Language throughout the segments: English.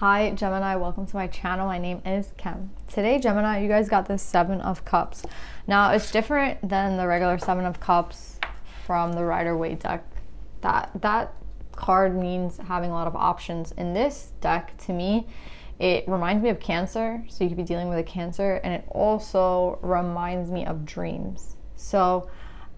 Hi Gemini, welcome to my channel. My name is Kim. Today, Gemini, you guys got this Seven of Cups. Now, it's different than the regular Seven of Cups from the Rider-Waite deck. That card means having a lot of options. In this deck, to me, it reminds me of Cancer, so you could be dealing with a Cancer, and it also reminds me of dreams. So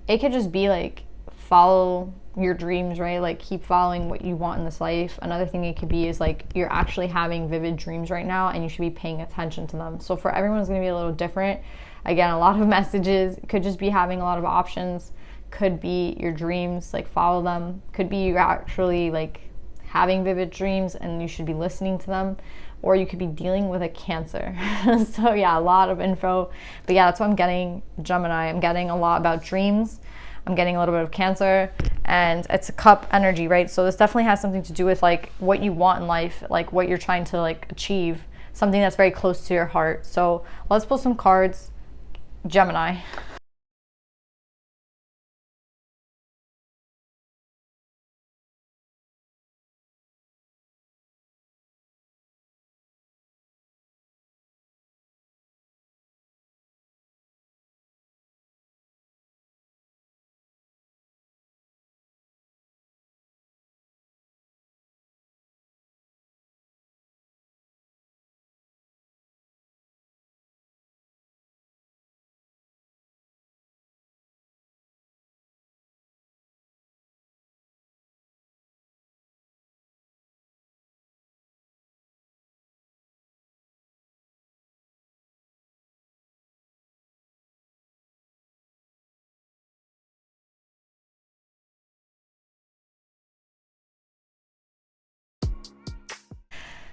it could just be like, follow your dreams, right? Like, keep following what you want in this life. Another thing it could be is like, you're actually having vivid dreams right now and you should be paying attention to them. So for everyone, it's going to be a little different. Again, a lot of messages. Could just be having a lot of options. Could be your dreams, like follow them. Could be you actually like having vivid dreams and you should be listening to them. Or you could be dealing with a Cancer. So yeah, a lot of info. But yeah, that's what I'm getting, Gemini. I'm getting a lot about dreams. I'm getting a little bit of Cancer, and it's a cup energy, right? So this definitely has something to do with like what you want in life, like what you're trying to like achieve, something that's very close to your heart. So let's pull some cards, Gemini.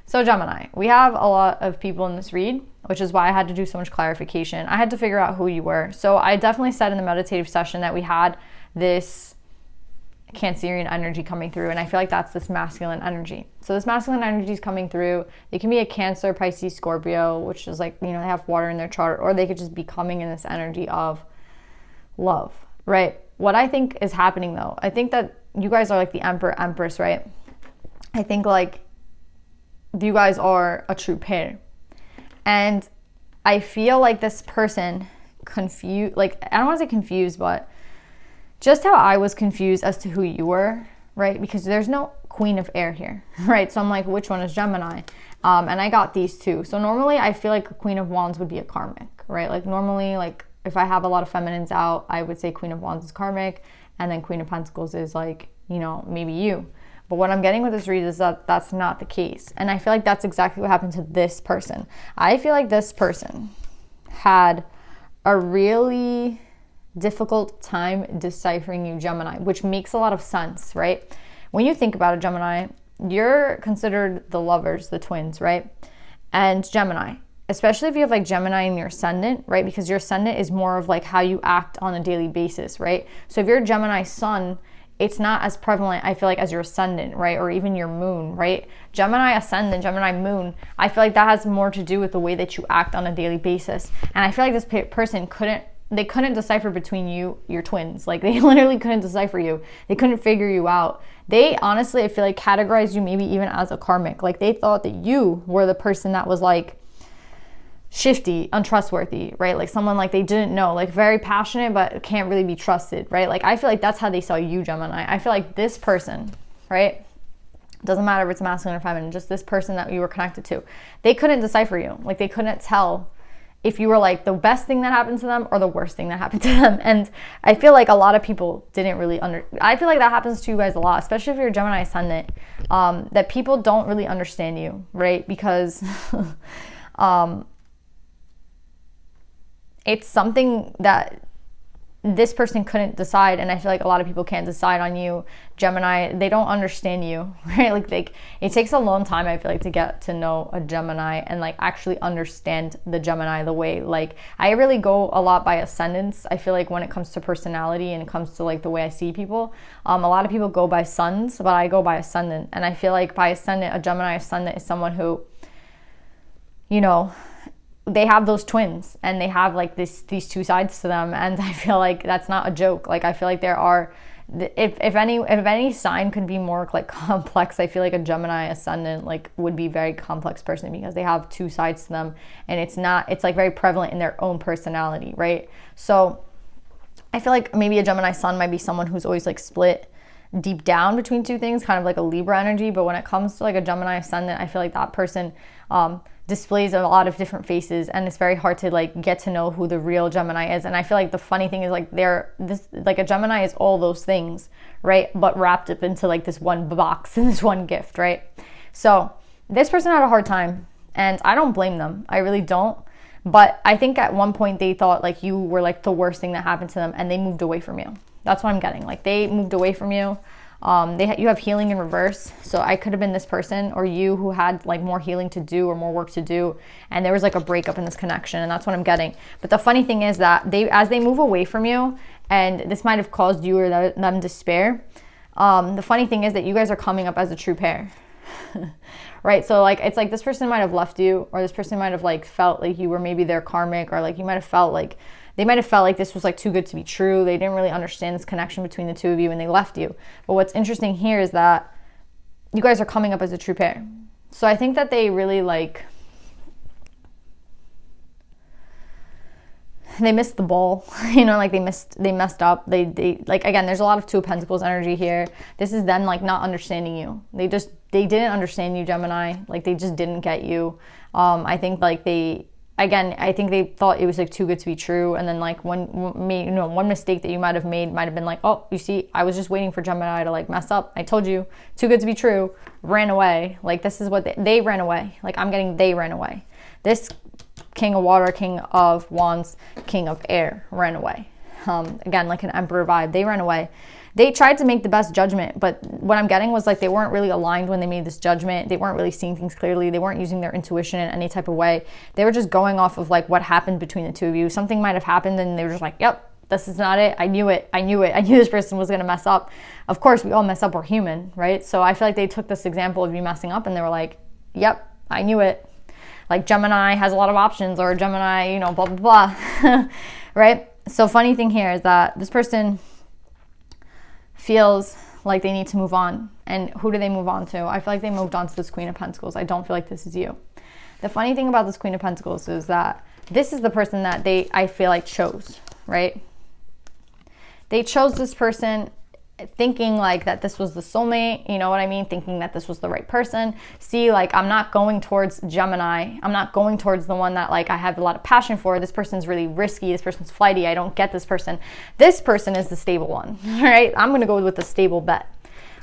So Gemini, we have a lot of people in this read, which is why I had to do so much clarification. I had to figure out who you were. So I definitely said in the meditative session that we had this Cancerian energy coming through, and I feel like that's this masculine energy. So this masculine energy is coming through. It can be a Cancer, Pisces, Scorpio, which is like, you know, they have water in their chart, or they could just be coming in this energy of love, right? What I think is happening though, I think that you guys are like the Emperor, Empress, right? I think like you guys are a true pair. And I feel like this person confused, like, I don't want to say confused, but just how I was confused as to who you were, right? Because there's no Queen of Air here, right? So I'm like, which one is Gemini? And I got these two. So normally I feel like a Queen of Wands would be a karmic, right? Like normally, like if I have a lot of feminines out, I would say Queen of Wands is karmic, and then Queen of Pentacles is like, you know, maybe you. But what I'm getting with this read is that that's not the case. And I feel like that's exactly what happened to this person. I feel like this person had a really difficult time deciphering you, Gemini, which makes a lot of sense, right? When you think about it, Gemini, you're considered the lovers, the twins, right? And Gemini, especially if you have like Gemini in your ascendant, right? Because your ascendant is more of like how you act on a daily basis, right? So if you're a Gemini sun, it's not as prevalent, I feel like, as your ascendant, right? Or even your moon, right? Gemini ascendant, Gemini moon, I feel like that has more to do with the way that you act on a daily basis. And I feel like this person couldn't decipher between you, your twins. Like they literally couldn't decipher you. They couldn't figure you out. They honestly, I feel like, categorized you maybe even as a karmic. Like they thought that you were the person that was like shifty, untrustworthy, right? Like someone like they didn't know, like very passionate, but can't really be trusted, right? Like I feel like that's how they saw you, Gemini. I feel like this person, right? Doesn't matter if it's masculine or feminine, just this person that you were connected to. They couldn't decipher you. Like they couldn't tell if you were like the best thing that happened to them or the worst thing that happened to them. And I feel like a lot of people didn't really I feel like that happens to you guys a lot, especially if you're a Gemini ascendant, that people don't really understand you, right? Because it's something that this person couldn't decide, and I feel like a lot of people can't decide on you, Gemini. They don't understand you, right? Like it takes a long time, I feel like, to get to know a Gemini and like actually understand the Gemini the way, like I really go a lot by ascendants. I feel like when it comes to personality and it comes to like the way I see people, a lot of people go by suns, but I go by ascendant. And I feel like by ascendant, a Gemini ascendant is someone who, you know, they have those twins and they have like these two sides to them, and I feel like that's not a joke. Like I feel like there are if any sign could be more like complex, I feel like a Gemini ascendant like would be a very complex person, because they have two sides to them, and it's like very prevalent in their own personality, right? So I feel like maybe a Gemini sun might be someone who's always like split deep down between two things, kind of like a Libra energy. But when it comes to like a Gemini ascendant, I feel like that person displays a lot of different faces, and it's very hard to like get to know who the real Gemini is. And I feel like the funny thing is like a Gemini is all those things, right? But wrapped up into like this one box and this one gift, right? So this person had a hard time, and I don't blame them. I really don't. But I think at one point they thought like you were like the worst thing that happened to them, and they moved away from you. That's what I'm getting. Like they moved away from you. You have healing in reverse. So I could have been this person or you who had like more healing to do or more work to do, and there was like a breakup in this connection, and that's what I'm getting. But the funny thing is that as they move away from you, and this might have caused you or them despair, the funny thing is that you guys are coming up as a true pair. Right? So like it's like this person might have left you, or this person might have like felt like you were maybe their karmic, or like you might have felt like they might have felt like this was like too good to be true. They didn't really understand this connection between the two of you, and they left you. But what's interesting here is that you guys are coming up as a true pair. So I think that they really like, they missed the ball, you know, like they messed up. They like, again, there's a lot of Two of Pentacles energy here. This is them like not understanding you. They didn't understand you, Gemini. Like they just didn't get you. I think like I think they thought it was like too good to be true. And then like one mistake that you might have been like, oh, you see, I was just waiting for Gemini to like mess up. I told you, too good to be true, ran away. Like this is what they ran away. Like I'm getting, they ran away. This King of Water, King of Wands, King of Air ran away. Again, like an Emperor vibe. They ran away. They tried to make the best judgment, but what I'm getting was like they weren't really aligned when they made this judgment. They weren't really seeing things clearly. They weren't using their intuition in any type of way. They were just going off of like what happened between the two of you. Something might have happened, and they were just like, yep, this is not it. I knew it. I knew this person was going to mess up. Of course, we all mess up. We're human, right? So I feel like they took this example of you messing up, and they were like, yep, I knew it. Like Gemini has a lot of options, or Gemini, blah, blah, blah, right? So funny thing here is that this person feels like they need to move on. And who do they move on to? I feel like they moved on to this Queen of Pentacles. I don't feel like this is you. The funny thing about this Queen of Pentacles is that this is the person that I feel like chose, right? They chose this person thinking like that this was the soulmate, you know what I mean? Thinking that this was the right person. See, like I'm not going towards Gemini. I'm not going towards the one that like I have a lot of passion for. This person's really risky. This person's flighty. I don't get this person. This person is the stable one, right? I'm going to go with the stable bet.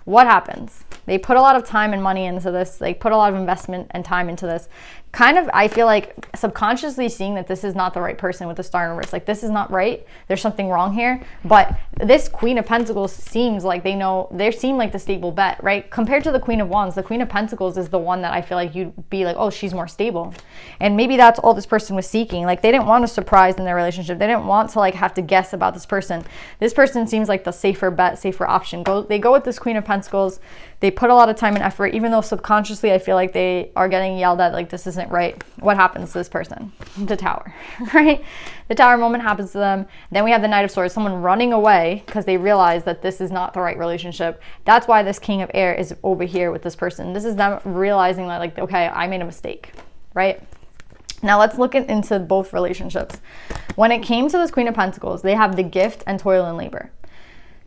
What happens? They put a lot of time and money into this. They put a lot of investment and time into this. Kind of, I feel like subconsciously seeing that this is not the right person with the star in reverse. Like this is not right. There's something wrong here. But this Queen of Pentacles seems like they seem like the stable bet, right? Compared to the Queen of Wands, the Queen of Pentacles is the one that I feel like you'd be like, oh, she's more stable. And maybe that's all this person was seeking. Like they didn't want a surprise in their relationship. They didn't want to like have to guess about this person. This person seems like the safer bet, safer option. They go with this Queen of Pentacles. They put a lot of time and effort, even though subconsciously I feel like they are getting yelled at like this isn't right. What happens to this person? The Tower, right? The Tower moment happens to them. Then we have the Knight of Swords, someone running away because they realize that this is not the right relationship. That's why this King of Air is over here with this person. This is them realizing that like, okay, I made a mistake, right? Now let's look into both relationships. When it came to this Queen of Pentacles, they have the gift and toil and labor.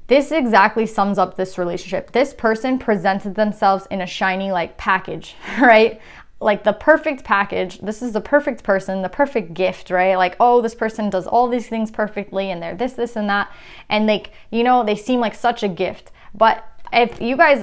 This exactly sums up this relationship. This person presented themselves in a shiny like package, right? Like the perfect package. This is the perfect person, the perfect gift, right? Like, oh, this person does all these things perfectly and they're this and that. And like, they seem like such a gift. But if you guys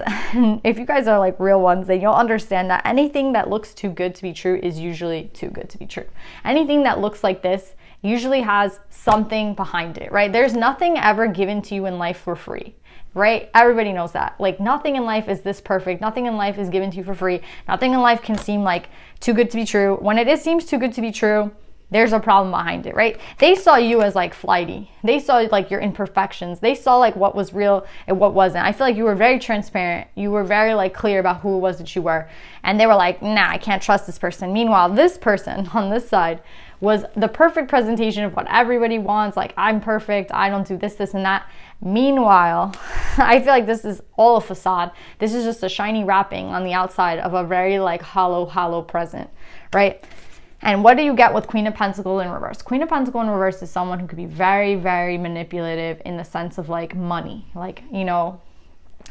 are like real ones, then you'll understand that anything that looks too good to be true is usually too good to be true. Anything that looks like this usually has something behind it, right? There's nothing ever given to you in life for free, right? Everybody knows that. Like nothing in life is this perfect. Nothing in life is given to you for free. Nothing in life can seem like too good to be true. When it seems too good to be true, there's a problem behind it, right? They saw you as like flighty. They saw like your imperfections. They saw like what was real and what wasn't. I feel like you were very transparent. You were very like clear about who it was that you were. And they were like, nah, I can't trust this person. Meanwhile, this person on this side was the perfect presentation of what everybody wants. Like, I'm perfect. I don't do this, this, and that. Meanwhile, I feel like this is all a facade. This is just a shiny wrapping on the outside of a very like hollow present, right? And what do you get with Queen of Pentacles in reverse? Queen of Pentacles in reverse is someone who could be very, very manipulative in the sense of like money. Like, you know,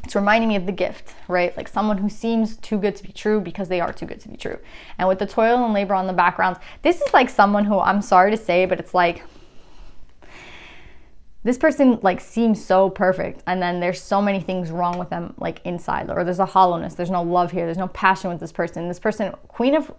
it's reminding me of the Gift, right? Like someone who seems too good to be true because they are too good to be true. And with the toil and labor on the background, this is like someone who, I'm sorry to say, but it's like, this person like seems so perfect, and then there's so many things wrong with them like inside, or there's a hollowness, there's no love here, there's no passion with this person. This person,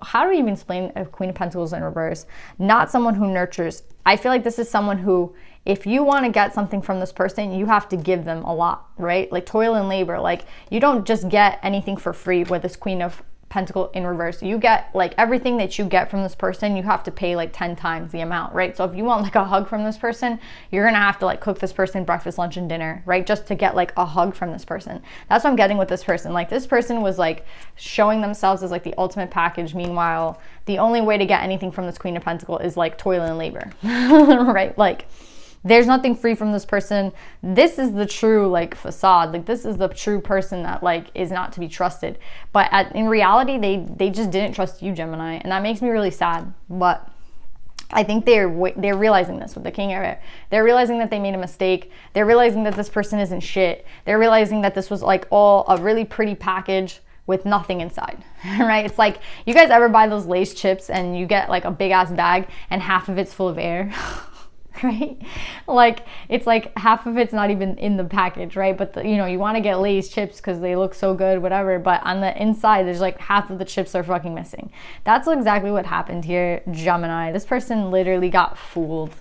how do we even explain a Queen of Pentacles in reverse? Not someone who nurtures. I feel like this is someone who, if you want to get something from this person, you have to give them a lot, right? Like toil and labor. Like you don't just get anything for free with this Queen of Pentacle in reverse. You get like everything that you get from this person, you have to pay like 10 times the amount, right? So if you want like a hug from this person, you're gonna have to like cook this person breakfast, lunch, and dinner, right? Just to get like a hug from this person. That's what I'm getting with this person. Like this person was like showing themselves as like the ultimate package. Meanwhile, the only way to get anything from this Queen of Pentacle is like toil and labor, right? Like there's nothing free from this person. This is the true like facade. Like this is the true person that like is not to be trusted. But in reality, they just didn't trust you, Gemini, and that makes me really sad. But I think they're realizing this with the King of Air. They're realizing that they made a mistake. They're realizing that this person isn't shit. They're realizing that this was like all a really pretty package with nothing inside, right? It's like, you guys ever buy those Lay's chips and you get like a big ass bag and half of it's full of air? Right? Like it's like half of it's not even in the package, right? But you know, you want to get Lay's chips because they look so good, whatever, but on the inside there's like half of the chips are fucking missing. That's exactly what happened here, Gemini. This person literally got fooled.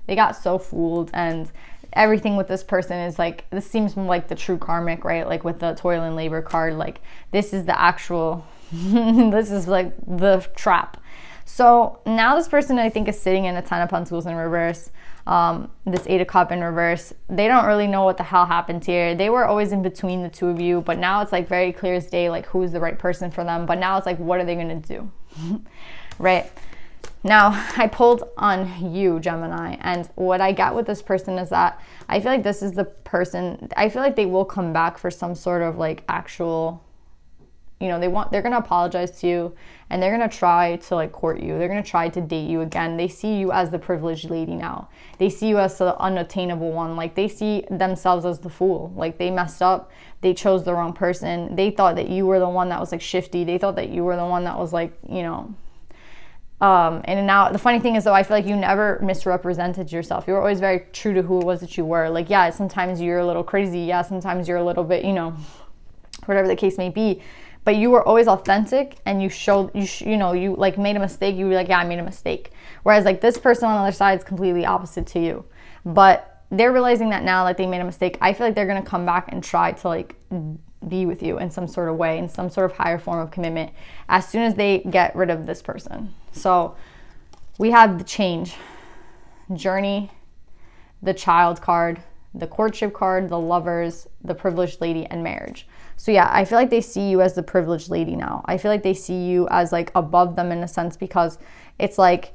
They got so fooled, and everything with this person is like, this seems like the true karmic, right? Like with the toil and labor card, like this is the actual this is like the trap. So now this person, I think, is sitting in the 10 of Pentacles in reverse, this 8 of Cups in reverse. They don't really know what the hell happened here. They were always in between the two of you, but now it's like very clear as day, like who's the right person for them. But now it's like, what are they going to do? Right? Now, I pulled on you, Gemini, and what I got with this person is that I feel like this is the person, I feel like they will come back for some sort of like actual, you know, they're going to apologize to you, and they're going to try to like court you. They're going to try to date you again. They see you as the privileged lady now. They see you as the unattainable one. Like they see themselves as the fool. Like they messed up. They chose the wrong person. They thought that you were the one that was like shifty. They thought that you were the one that was like, you know, and now the funny thing is though, I feel like you never misrepresented yourself. You were always very true to who it was that you were. Like, yeah, sometimes you're a little crazy. Yeah, sometimes you're a little bit, you know, whatever the case may be. But you were always authentic, and you showed, you know, you like made a mistake. You were like, yeah, I made a mistake. Whereas like this person on the other side is completely opposite to you. But they're realizing that now, like they made a mistake. I feel like they're going to come back and try to like be with you in some sort of way, in some sort of higher form of commitment, as soon as they get rid of this person. So we have the change, journey, the child card, the courtship card, the lovers, the privileged lady, and marriage. So yeah, I feel like they see you as the privileged lady now. I feel like they see you as like above them in a sense, because it's like,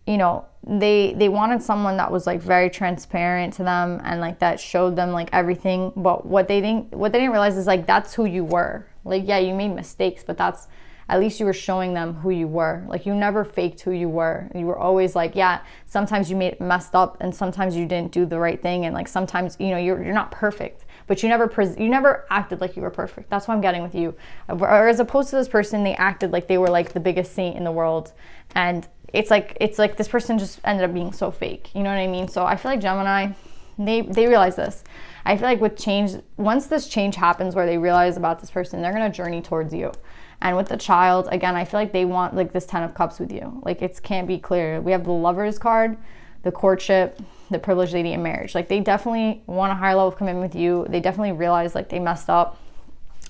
you know, they wanted someone that was like very transparent to them and like that showed them like everything. But what they didn't realize is like, that's who you were. Like, yeah, you made mistakes, but that's, at least you were showing them who you were. Like you never faked who you were. You were always like, yeah, sometimes you messed up, and sometimes you didn't do the right thing, and like sometimes, you know, you're not perfect, but you never acted like you were perfect. That's what I'm getting with you. Or as opposed to this person, they acted like they were like the biggest saint in the world, and it's like this person just ended up being so fake. You know what I mean? So I feel like Gemini, they realize this. I feel like with change, once this change happens where they realize about this person, they're gonna journey towards you. And with the child, again, I feel like they want like this 10 of Cups with you. Like it can't be clear. We have the lovers card, the courtship, the privileged lady, and marriage. Like they definitely want a higher level of commitment with you. They definitely realize like they messed up.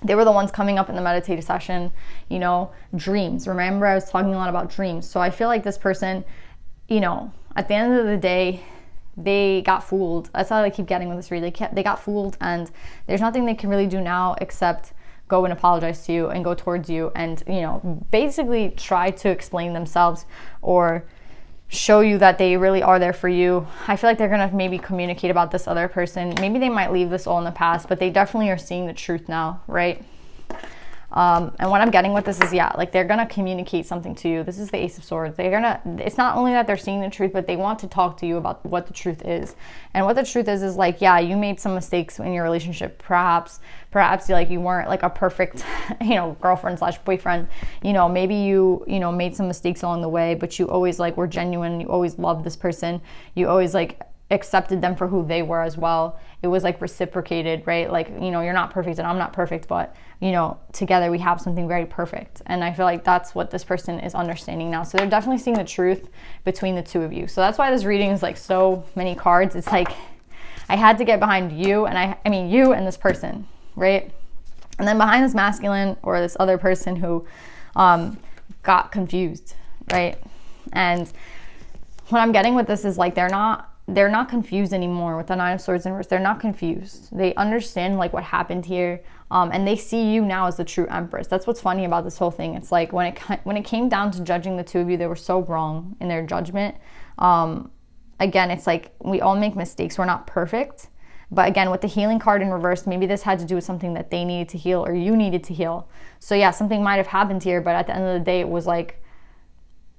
They were the ones coming up in the meditative session, you know, dreams. Remember, I was talking a lot about dreams. So I feel like this person, you know, at the end of the day, they got fooled. That's how I keep getting with this read. They got fooled, and there's nothing they can really do now except go and apologize to you and go towards you and, you know, basically try to explain themselves or show you that they really are there for you. I feel like they're gonna maybe communicate about this other person. Maybe they might leave this all in the past, but they definitely are seeing the truth now, right? And what I'm getting with this is, yeah, like they're gonna communicate something to you. This is the Ace of Swords. It's not only that they're seeing the truth, but they want to talk to you about what the truth is. And what the truth is like, yeah, you made some mistakes in your relationship. Perhaps you weren't like a perfect, you know, girlfriend / boyfriend. You know, maybe you made some mistakes along the way, but you always like were genuine. You always loved this person. You always like accepted them for who they were as well. It was like reciprocated, right? Like, you know, you're not perfect and I'm not perfect, but, you know, together we have something very perfect. And I feel like that's what this person is understanding now. So they're definitely seeing the truth between the two of you. So that's why this reading is like so many cards. It's like I had to get behind you, and I mean you and this person, right? And then behind this masculine or this other person who got confused, right? And what I'm getting with this is like they're not confused anymore with the Nine of Swords in reverse. They're not confused. They understand like what happened here, and they see you now as the true Empress. That's what's funny about this whole thing. It's like when it came down to judging the two of you, they were so wrong in their judgment. Again, it's like we all make mistakes. We're not perfect. But again, with the healing card in reverse, maybe this had to do with something that they needed to heal or you needed to heal. So yeah, something might have happened here, but at the end of the day, it was like,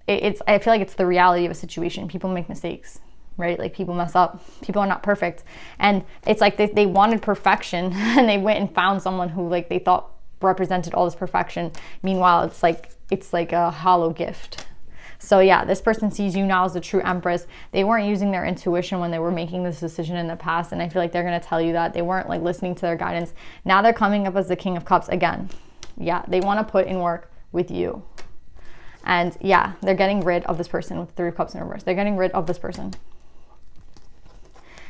I feel like it's the reality of a situation. People make mistakes, right? Like people mess up. People are not perfect. And it's like they wanted perfection and they went and found someone who like they thought represented all this perfection. Meanwhile, it's like a hollow gift. So yeah, this person sees you now as the true Empress. They weren't using their intuition when they were making this decision in the past, and I feel like they're going to tell you that. They weren't like listening to their guidance. Now they're coming up as the King of Cups again. Yeah, they want to put in work with you. And yeah, they're getting rid of this person with the Three of Cups in reverse. They're getting rid of this person.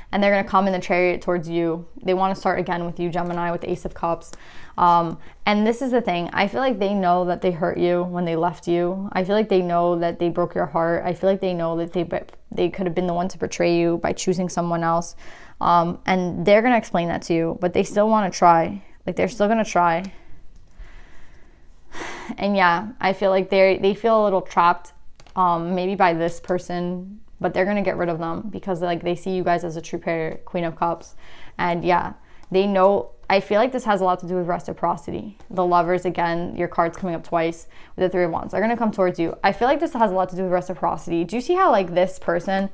And they're going to come in the Chariot towards you. They want to start again with you, Gemini, with the Ace of Cups. And this is the thing. I feel like they know that they hurt you when they left you. I feel like they know that they broke your heart. I feel like they know that they could have been the one to betray you by choosing someone else. And they're going to explain that to you. But they still want to try. Like, they're still going to try. And yeah, I feel like they feel a little trapped, maybe by this person. But they're going to get rid of them because like they see you guys as a true pair, Queen of Cups. And yeah, they know, I feel like this has a lot to do with reciprocity. The Lovers, again, your card's coming up twice with the Three of Wands. They're going to come towards you. I feel like this has a lot to do with reciprocity. Do you see how like this person,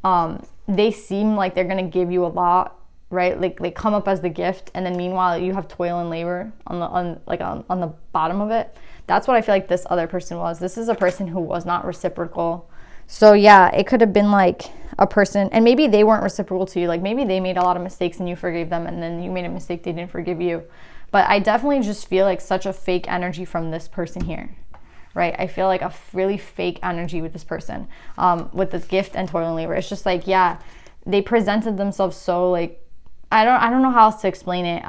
they seem like they're going to give you a lot, right? Like they come up as the gift, and then meanwhile you have toil and labor on the bottom of it. That's what I feel like this other person was. This is a person who was not reciprocal. So yeah, it could have been like a person, and maybe they weren't reciprocal to you. Like maybe they made a lot of mistakes and you forgave them, and then you made a mistake, they didn't forgive you. But I definitely just feel like such a fake energy from this person here, right? I feel like a really fake energy with this person, with the gift and toil and labor. It's just like, yeah, they presented themselves so like, I don't know how else to explain it.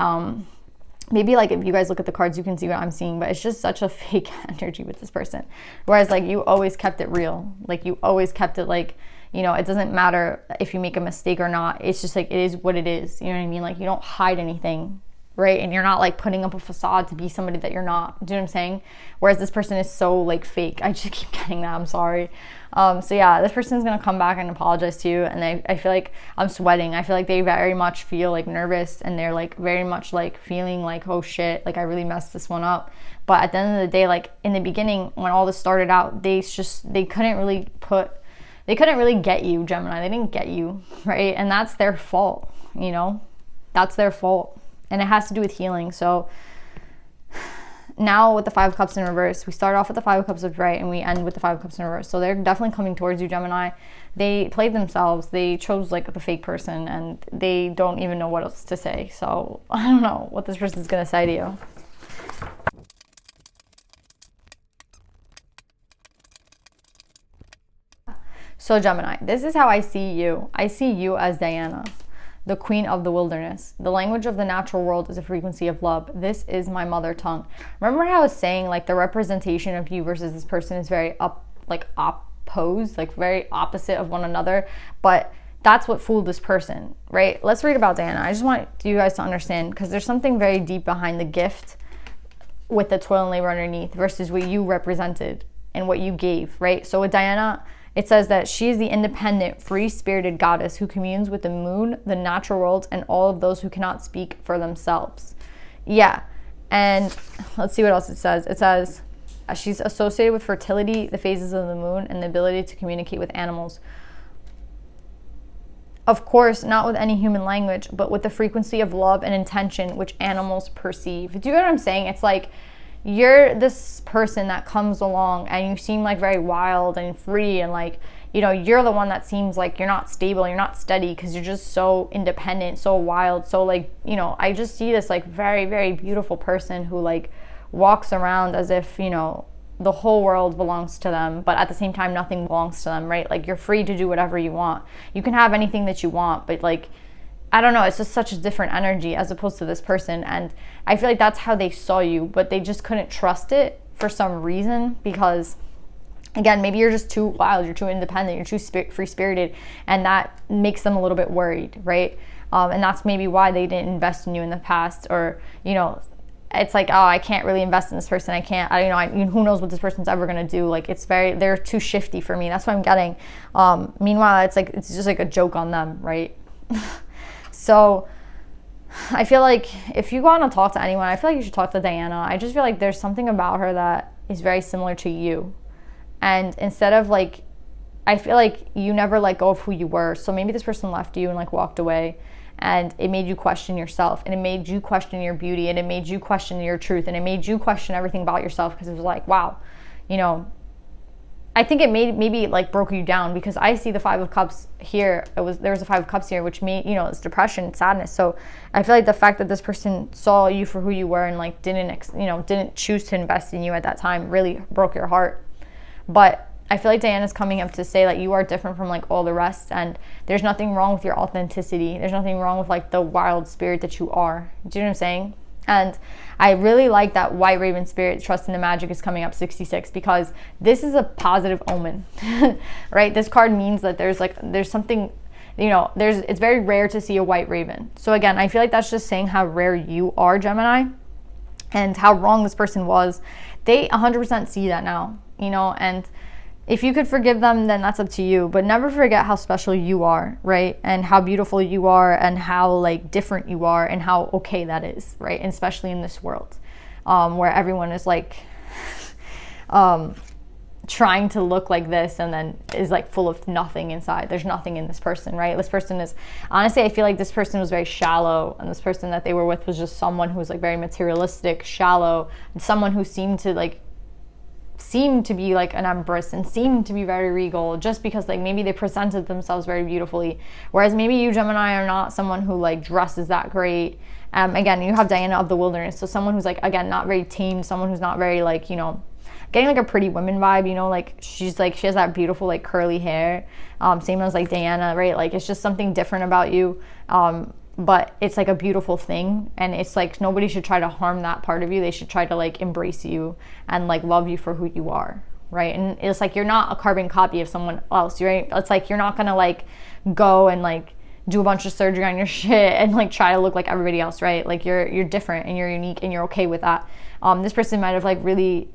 Maybe like if you guys look at the cards, you can see what I'm seeing, but it's just such a fake energy with this person. Whereas like you always kept it real. Like you always kept it like, you know, it doesn't matter if you make a mistake or not. It's just like, it is what it is. You know what I mean? Like you don't hide anything, right? And you're not like putting up a facade to be somebody that you're not. Do you know what I'm saying? Whereas this person is so like fake. I just keep getting that. I'm sorry. So yeah, this person's going to come back and apologize to you. And I feel like I'm sweating. I feel like they very much feel like nervous, and they're like very much like feeling like, oh shit, like I really messed this one up. But at the end of the day, like in the beginning, when all this started out, they couldn't really get you, Gemini. They didn't get you, right? And that's their fault, you know? That's their fault. And it has to do with healing. So now with the Five of Cups in reverse, we start off with the Five of Cups upright and we end with the Five of Cups in reverse. So they're definitely coming towards you, Gemini. They played themselves. They chose like the fake person, and they don't even know what else to say. So I don't know what this person's going to say to you. So Gemini, this is how I see you. I see you as Diana. the queen of the wilderness. The language of the natural world is a frequency of love. This is my mother tongue. Remember how I was saying like the representation of you versus this person is very opposed, like very opposite of one another, but that's what fooled this person, right? Let's read about Diana. I just want you guys to understand, because there's something very deep behind the gift with the toil and labor underneath versus what you represented and what you gave, right? So with Diana, it says that she is the independent, free-spirited goddess who communes with the moon, the natural world, and all of those who cannot speak for themselves. Yeah, and let's see what else it says. It says she's associated with fertility, the phases of the moon, and the ability to communicate with animals. Of course, not with any human language, but with the frequency of love and intention which animals perceive. Do you know what I'm saying? It's like you're this person that comes along and you seem like very wild and free, and like, you know, you're the one that seems like you're not stable, you're not steady, because you're just so independent, so wild. So like, you know, I just see this like very, very beautiful person who like walks around as if, you know, the whole world belongs to them, but at the same time nothing belongs to them, right? Like you're free to do whatever you want. You can have anything that you want, but like, I don't know, it's just such a different energy as opposed to this person. And I feel like that's how they saw you, but they just couldn't trust it for some reason, because again, maybe you're just too wild, you're too independent, you're too free-spirited, and that makes them a little bit worried, right? And that's maybe why they didn't invest in you in the past, or, you know, it's like, oh, I can't really invest in this person. Who knows what this person's ever going to do. Like, they're too shifty for me. That's what I'm getting. Meanwhile, it's just like a joke on them, right? So I feel like if you go on to talk to anyone, I feel like you should talk to Diana. I just feel like there's something about her that is very similar to you. And instead of like, I feel like you never let go of who you were. So maybe this person left you and like walked away, and it made you question yourself, and it made you question your beauty, and it made you question your truth, and it made you question everything about yourself, because it was like, wow, you know, I think it maybe like broke you down, because I see the Five of Cups here. There was a Five of Cups here, which made, you know, it's depression, sadness. So I feel like the fact that this person saw you for who you were and like didn't choose to invest in you at that time really broke your heart. But I feel like Diana's coming up to say that you are different from like all the rest, and there's nothing wrong with your authenticity. There's nothing wrong with like the wild spirit that you are. Do you know what I'm saying? And I really like that White Raven spirit, trust in the magic, is coming up 66, because this is a positive omen, right? This card means that there's something, you know, it's very rare to see a White Raven. So again, I feel like that's just saying how rare you are, Gemini, and how wrong this person was. They 100% see that now, you know, and if you could forgive them, then that's up to you. But never forget how special you are, right? And how beautiful you are, and how like different you are, and how okay that is, right? And especially in this world, where everyone is like trying to look like this, and then is like full of nothing inside. There's nothing in this person, right? This person is, honestly, I feel like this person was very shallow, and this person that they were with was just someone who was like very materialistic, shallow, and someone who seemed to be like an empress and seemed to be very regal, just because like maybe they presented themselves very beautifully, whereas maybe you, Gemini, are not someone who like dresses that great. Again, you have Diana of the wilderness, so someone who's like, again, not very tamed, someone who's not very like, you know, getting like a Pretty Woman vibe, you know, like she has that beautiful like curly hair, same as like Diana, right? Like it's just something different about you, but it's like a beautiful thing, and it's like nobody should try to harm that part of you. They should try to like embrace you and like love you for who you are, right? And it's like you're not a carbon copy of someone else, right? It's like you're not gonna like go and like do a bunch of surgery on your shit and like try to look like everybody else, right? Like you're different and you're unique, and you're okay with that. This person might have like really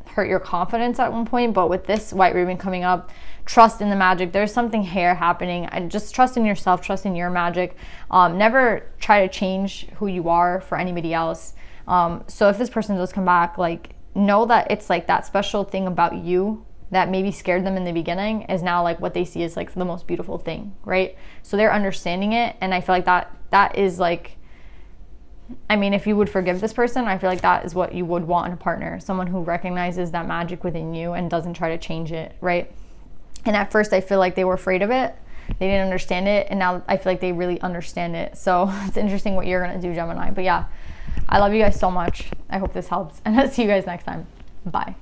hurt your confidence at one point, but with this White Raven coming up, trust in the magic. There's something here happening, and just trust in yourself, trust in your magic. Never try to change who you are for anybody else. So if this person does come back, like know that it's like that special thing about you that maybe scared them in the beginning is now like what they see as like the most beautiful thing, right? So they're understanding it, and I feel like that is like, I mean, if you would forgive this person, I feel like that is what you would want in a partner, someone who recognizes that magic within you and doesn't try to change it, right? And at first I feel like they were afraid of it, they didn't understand it, and now I feel like they really understand it. So it's interesting what you're gonna do, Gemini. But yeah, I love you guys so much. I hope this helps, and I'll see you guys next time. Bye.